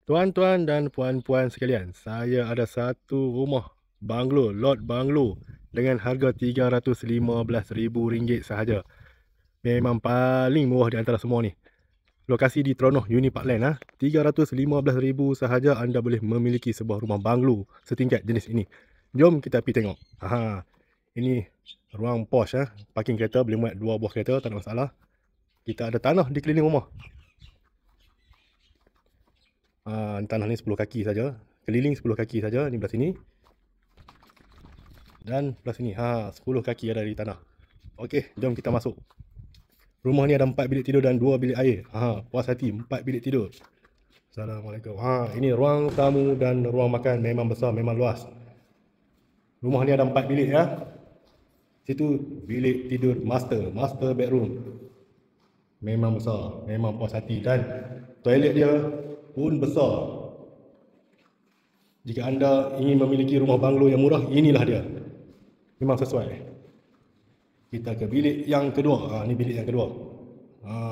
Tuan-tuan dan puan-puan sekalian, saya ada satu rumah banglo, lot banglo dengan harga RM315,000 sahaja. Memang paling murah di antara semua ni. Lokasi di Tronoh Uni Parkland. RM315,000 sahaja anda boleh memiliki sebuah rumah banglo setingkat jenis ini. Jom kita pergi tengok. Ini ruang posh. Parking kereta, boleh muat 2 buah kereta, tak ada masalah. Kita ada tanah di keliling rumah. Tanah ni 10 kaki saja. Keliling 10 kaki saja. Ni belah sini. Dan belah sini. 10 kaki ada di tanah. Okey, jom kita masuk. Rumah ni ada 4 bilik tidur dan 2 bilik air. Puas hati, 4 bilik tidur. Assalamualaikum. Ini ruang tamu dan ruang makan. Memang besar, memang luas. Rumah ni ada 4 bilik ya. Situ bilik tidur master bedroom. Memang besar, memang puas hati. Dan toilet dia pun besar. Jika anda ingin memiliki rumah banglo yang murah, inilah dia. Memang sesuai. Kita ke bilik yang kedua. Ni bilik yang kedua.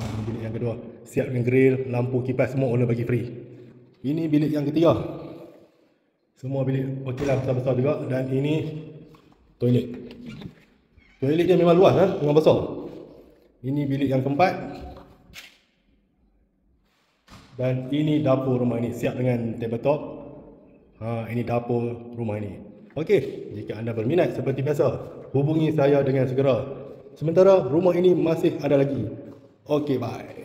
Ni bilik yang kedua. Siap dengan grill, lampu, kipas, semua owner bagi free. Ini bilik yang ketiga. Semua bilik okeylah, besar-besar juga. Dan ini toilet. Toilet dia memang luas, memang besar. Ini bilik yang keempat. Dan ini dapur rumah ini, siap dengan tabletop. Ini dapur rumah ini. Okey, jika anda berminat seperti biasa, hubungi saya dengan segera. Sementara rumah ini masih ada lagi. Okey, bye.